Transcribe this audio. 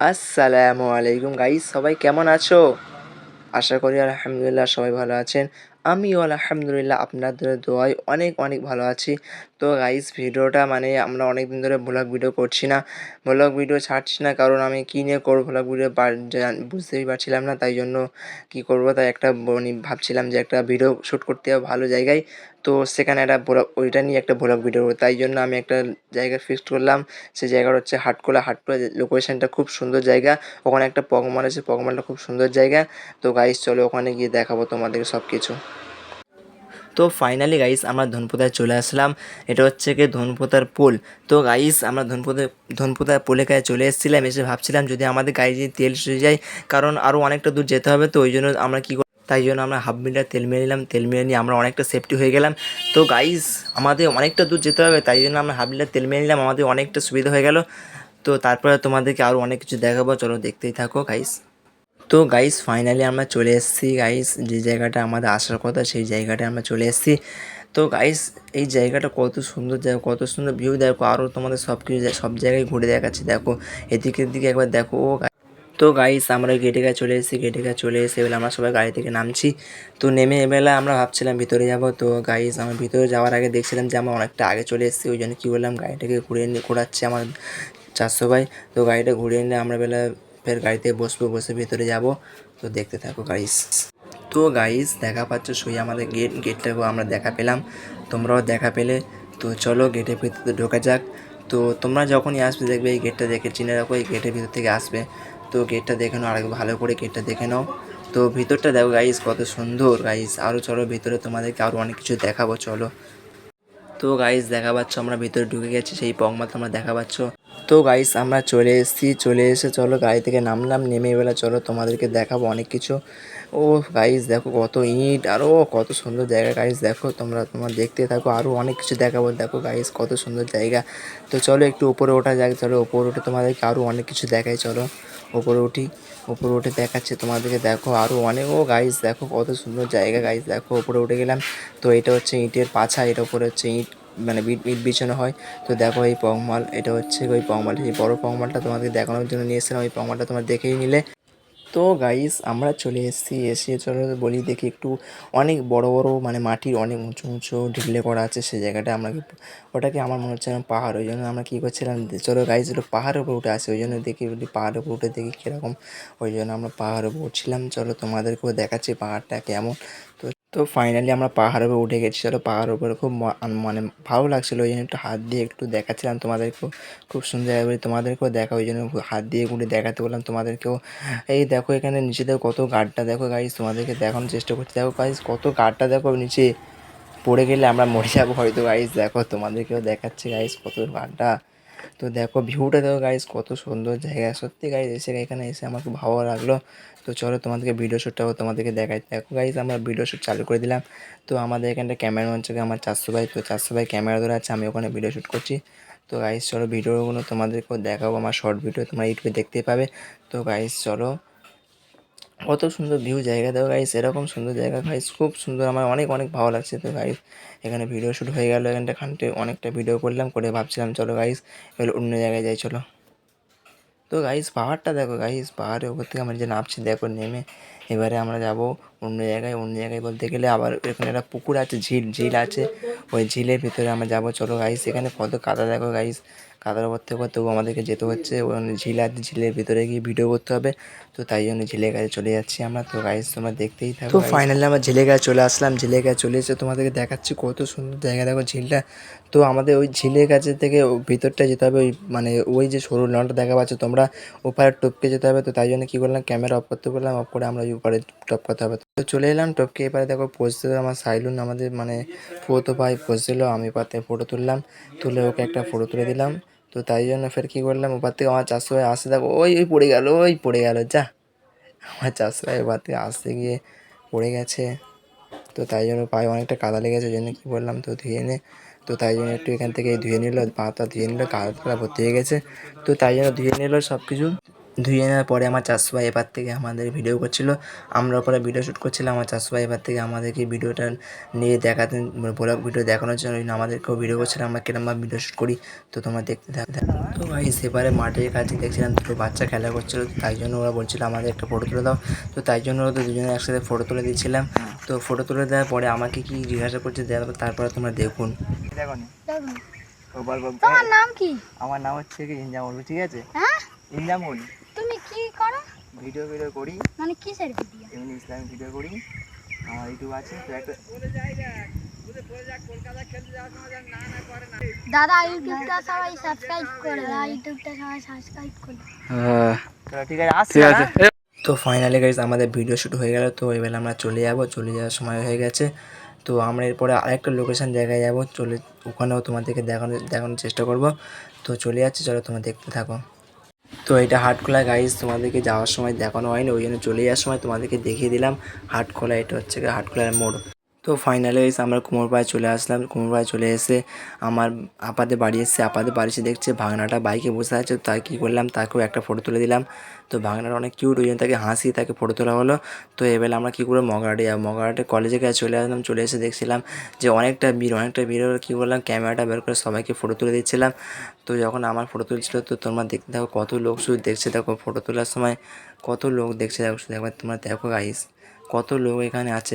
আসসালামু আলাইকুম গাইস, সবাই কেমন আছো? আশা করি আলহামদুলিল্লাহ সবাই ভালো আছেন। আমিও আলহামদুলিল্লাহ আপনাদের দোয়ায় অনেক অনেক ভালো আছি। তো গাইস, ভিডিওটা মানে আমরা অনেক দিন ধরে ব্লগ ভিডিও করছি না, ব্লগ ভিডিও ছাড়ছি না, কারণ আমি কী নিয়ে করবো ব্লগ ভিডিও বুঝতেই পারছিলাম না। তাই জন্য কী করবো, তাই একটা ভাবছিলাম যে একটা ভিডিও শ্যুট করতে হবে ভালো জায়গায়। তো সেখানে একটা ওইটা নিয়ে একটা ব্লগ ভিডিও, তাই জন্য আমি একটা জায়গা ফিক্সড করলাম। সেই জায়গাটা হচ্ছে হাটখোলা। হাটখোলা লোকেশনটা খুব সুন্দর জায়গা। ওখানে একটা পগমাল আছে, পগমালটা খুব সুন্দর জায়গা। তো গাইস চলো ওখানে গিয়ে দেখাবো তোমাদের সব কিছু। তো ফাইনালি গাইস আমরা ধনপোতায় চলে আসলাম। এটা হচ্ছে কি ধনপোতার পুল। তো গাইস আমরা ধনপোতার পুলের কাছে চলে এসেছিলাম। এসে ভাবছিলাম যদি আমাদের গাড়ি যদি তেল শেষ যায়, কারণ আরও অনেকটা দূর যেতে হবে, তো ওই জন্য আমরা তাই জন্য আমরা হাফ লিটার তেল মেরে নিলাম। তেল মেরে নিয়ে আমরা অনেকটা সেফটি হয়ে গেলাম। তো গাইস আমাদের অনেকটা দূর যেতে হবে, তাই জন্য আমরা হাফ লিটার তেল মেরে নিলাম, আমাদের অনেকটা সুবিধা হয়ে গেল। তো তারপরে তোমাদেরকে আরও অনেক কিছু দেখাবো, চলো দেখতেই থাকো গাইস। তো গাইস ফাইনালি আমরা চলে এসেছি গাইস, যে জায়গাটা আমাদের আসার কথা সেই জায়গাটায় আমরা চলে এসেছি। তো গাইস এই জায়গাটা কত সুন্দর জায়গা, কত সুন্দর ভিউ, দেখো আরও তোমাদের সব কিছু সব জায়গায় ঘুরে দেখাচ্ছি। দেখো এদিকের দিকে একবার দেখো। তো গাইস আমরা গেটে কাছে চলে এসেছি। গেটে কাছে চলে এসে এবার আমরা সবাই গাড়ি থেকে নামছি। তো নেমে এবেলা আমরা ভাবছিলাম ভিতরে যাব। তো গাইস আমার ভিতরে যাওয়ার আগে দেখছিলাম যে আমরা অনেকটা আগে চলে এসেছি, ওই জন্য কী করলাম, গাড়িটাকে ঘোরাচ্ছে আমার 400 ভাই। তো গাড়িটা ঘুরিয়ে নিয়ে আমরা বেলা ফের গাড়িতে বসবো, বসে ভিতরে যাব। তো দেখতে থাকো গাইস। তো গাইস দেখা পাচ্ছ সই আমাদের গেটটাকে আমরা দেখা পেলাম, তোমরাও দেখা পেলে। তো চলো গেটের ভিতরে ঢোকা যাক। তো তোমরা যখনই আসবে দেখবে এই গেটটা দেখে চিনে রাখো, এই গেটের ভিতর থেকে আসবে। তো গেটটা দেখে নাও, আরেক ভালো করে গেটটা দেখে নাও। তো ভিতরটা দেখো গাইস কত সুন্দর গাইস। আরও চলো ভিতরে, তোমাদেরকে আরও অনেক কিছু দেখাবো, চলো। তো গাইস দেখা পাচ্ছ আমরা ভিতরে ঢুকে গেছি, সেই পগমা তোমরা দেখা পাচ্ছ। তো গাইস আমরা চলে এসেছি, চলে এসে চলো গাড়ি থেকে নামলাম। নেমে বেলা চলো তোমাদেরকে দেখাবো অনেক কিছু। ও গাইস দেখো কত ইট, আরও কত সুন্দর জায়গা গাইস। দেখো তোমরা দেখতে থাকো, আরও অনেক কিছু দেখাবো। দেখো গাইস কত সুন্দর জায়গা। তো চলো একটু উপরে ওঠা যাক, চলো উপরে উঠে তোমাদেরকে আরও অনেক কিছু দেখাই, চলো উপরে উঠি। উপরে উঠে দেখাচ্ছে তোমাদেরকে, দেখো আরও অনেক। ও গাইস দেখো কত সুন্দর জায়গা গাইস। দেখো উপরে উঠে গেলাম। তো এটা হচ্ছে ইটের পাছা, এটা উপরে হচ্ছে ইট, মানে ইট বিছানো হয়। তো দেখো এই পগমাল, এটা হচ্ছে ওই পগমাল, এই বড় পগমালটা তোমাদের দেখানোর জন্য নিয়ে এসেছিলাম। ওই পগমালটা তোমরা দেখেই নিলে। তো গাইস আমরা চলে এসেছি, এসে চলো বলি দেখি একটু অনেক বড় বড় মানে মাটির অনেক উঁচু উঁচু ঢিলে করা আছে সেই জায়গাটা। আমরা ওটাকে আমার মনে হচ্ছে পাহাড়, ওই জন্য আমরা কী করছিলাম, চলো গাইস একটু পাহাড়ের উপর উঠে আসি। ওই জন্য দেখি পাহাড়ের উপর উঠে দেখি কীরকম, ওই জন্য আমরা পাহাড়ের উপর উঠছিলাম। চলো তোমাদেরকেও দেখাচ্ছি পাহাড়টা কেমন। তো তো ফাইনালি আমরা পাহাড়ের উপর উঠে গেছি। চলো পাহাড়ের উপরে খুব মানে ভালো লাগছিলো, ওই জন্য একটু হাত দিয়ে একটু দেখাচ্ছিলাম তোমাদেরকেও। খুব সুন্দর জায়গা, তোমাদেরকেও দেখা, ওই জন্য হাত দিয়ে ঘুরে দেখাতে বললাম তোমাদেরকেও। এই দেখো এখানে নিচে দেখো কত গাড্ডা, দেখো গাইস তোমাদেরকে দেখানোর চেষ্টা করছি। দেখো গাইস কত গাড্ডা, দেখো নিচে পড়ে গেলে আমরা মরে যাবো হয়তো গাইস। দেখো তোমাদেরকেও দেখাচ্ছি গাইস কত গাড্ডা। তো দেখো ভিউটা দেখো গাইস কত সুন্দর জায়গা। সত্যি গাইস এখানে এসে আমার খুব ভালো লাগলো। তো চলো তোমাদেরকে ভিডিও শ্যুটটাও তোমাদেরকে দেখাই। দেখো গাইস আমরা ভিডিও শ্যুট চালু করে দিলাম। তো আমাদের এখানটা ক্যামেরা হচ্ছে আমার 400 ভাই। তো 400 ভাই ক্যামেরা ধরে আছে, আমি ওখানে ভিডিও শ্যুট করছি। তো গাইস চলো ভিডিওগুলো তোমাদেরকেও দেখাবো, আমার শর্ট ভিডিও তোমরা ইউটিউবে দেখতেই পাবে। তো গাইস চলো, কত সুন্দর ভিউ জায়গা দেখো গাইস, এরকম সুন্দর জায়গা গাইস খুব সুন্দর, আমার অনেক অনেক ভালো লাগছে। তো গাইস এখানে ভিডিও শ্যুট হয়ে গেল, এখানটা অনেকটা ভিডিও করলাম, করে ভাবছিলাম চলো গাইস এবার অন্য জায়গায় যাই, চলো। তো গাইস পাহাড়টা দেখো গাইস, পাহাড়ের উপর থেকে আমরা যে নামছি দেখো নেমে। এবারে আমরা যাব অন্য জায়গায়। অন্য জায়গায় বলতে গেলে আবার এখানে একটা পুকুর আছে, ঝিল আছে, ওই ঝিলের ভিতরে আমরা যাব। চলো গাইস এখানে কত কাদা দেখো গাইস, কাদার উপর থেকে তবু আমাদেরকে যেতে হচ্ছে। ওখানে ঝিল আছে, ঝিলের ভিতরে গিয়ে ভিডিও করতে হবে। তো তাই জন্য ঝিলের কাছে চলে যাচ্ছি আমরা। তো গাইস তোমরা দেখতেই থাকো। তো ফাইনালি আমরা ঝিলের কাছে চলে আসলাম। ঝিলের কাছে চলে এসে তোমাদেরকে দেখাচ্ছি কত সুন্দর জায়গা, দেখো ঝিলটা। তো আমাদের ওই ঝিলের কাছে থেকে ভিতরটা যেতে হবে, ওই মানে ওই যে সরু লনটা দেখা পাচ্ছ তোমরা, ওপারে টপকে যেতে হবে। তো তাই জন্য কী করলাম, ক্যামেরা অফ করতে বললাম, অফ করে আমরা ওই ওপারে টপকাতে হবে। তো চলে এলাম টপকে। এবারে দেখো পৌঁছতে আমার সাইলুন, আমাদের মানে ফুয়তো ভাই পৌঁছছিল। আমি পাতে ফটো তুললাম, তুলে ওকে একটা ফটো তুলে দিলাম। তো তাই জন্য ফের কী করলাম, ওপার থেকে আমার 400 ভাই আসতে দেখো, ওই ওই পড়ে গেল, ওই পড়ে গেল যা। আমার 400 ভাই ওপার থেকে আসতে গিয়ে পড়ে গেছে। তো তাই জন্য পায়ে অনেকটা কাদা লেগেছে, ওই জন্য কী বললাম তো ধুয়ে নে। তো তাই জন্য একটু এখান থেকে ধুয়ে নিল, পাটা ধুয়ে নিল, কাদা ভর্তি হয়ে গেছে। তো তাই জন্য ধুয়ে নিল সব কিছু। ধুয়ে নেওয়ার পরে আমার চাচু ভাই এপার থেকে আমাদের ভিডিও করছিল, আমরা ওপরে ভিডিও শ্যুট করছিলাম। আমার চাচু ভাই এপার থেকে আমাদেরকে ভিডিওটা নিয়ে দেখাতেন, ব্লগ ভিডিও দেখানোর জন্য আমাদেরকেও ভিডিও করছিলাম আমরা কিরমভাবে ভিডিও শ্যুট করি। তো তোমরা দেখতে থাকো। তো ভাই সেপারে মাঠের কাছে দেখছিলাম দুটো বাচ্চা খেলা করছিল, তাই জন্য ওরা বলছিল আমাদের একটা ফটো তুলে দাও। তো তাই জন্য ওরা তো দুজনে একসাথে ফটো তুলে দিচ্ছিলাম। তো ফটো তুলে দেওয়ার পরে আমাকে কি জিজ্ঞাসা করছে দেওয়ার, তারপরে তোমরা দেখুন। দেখো তোমার নাম কি? আমার নাম হচ্ছে কি ইনজামুল, ঠিক আছে? হ্যাঁ, ইনজামুল। তুমি কি করো? ভিডিও করি, মানে কিসের ভিডিও? এমনি ইসলামিক ভিডিও করি। আমার ইউটিউব আছে তো একটা। দাদা ইউটিউবটা সবাই সাবস্ক্রাইব করে, ইউটিউবটা সবাই সাবস্ক্রাইব করে। ঠিক আছে, আসছি। তো ফাইনালি গাইস আমাদের ভিডিও শ্যুট হয়ে গেল। তো এবার আমরা চলে যাওয়ার সময় হয়ে গেছে। তো আমরা এরপরে আরেকটা লোকেশন জায়গায় যাবো, ওখানেও তোমাদেরকে দেখানোর চেষ্টা করব। তো চলে যাচ্ছি, চলো তোমরা দেখতে থাকো। তো এটা হাটখোলা গাইস, তোমাদেরকে যাওয়ার সময় দেখানো হয়নি, ওই জন্য চলে যাওয়ার সময় তোমাদেরকে দেখিয়ে দিলাম হাটখোলা। এটা হচ্ছে হাটখোলার মোড়। তো ফাইনালি এসে আমরা কুমোরপাড়ায় চলে আসলাম। কুমোরপাড়ায় চলে এসে আমার আপাদের বাড়ি এসে এসে দেখছে ভাগনাটা বাইকে বসে আছে। তাই কী করলাম, তাকেও একটা ফটো তুলে দিলাম। তো ভাগনাটা অনেক কিউট, ওই জন্য তাকে হাসি তাকে ফটো তোলা হলো। তো এবার আমরা কী করে মগরাটে যাবো, মগরাটে কলেজে কাছে চলে আসলাম। চলে এসে দেখছিলাম যে অনেকটা ভিড় হলো। কী করলাম, ক্যামেরাটা বের করে সবাইকে ফটো তুলে দিচ্ছিলাম। তো যখন আমার ফটো তুলছিল, তো তোমরা দেখতে থাকো কত লোক শুধু দেখছে। দেখো ফটো তোলার সময় কত লোক দেখছে, দেখো একবার তোমরা দেখো গাইস, কত লোক এখানে আছে।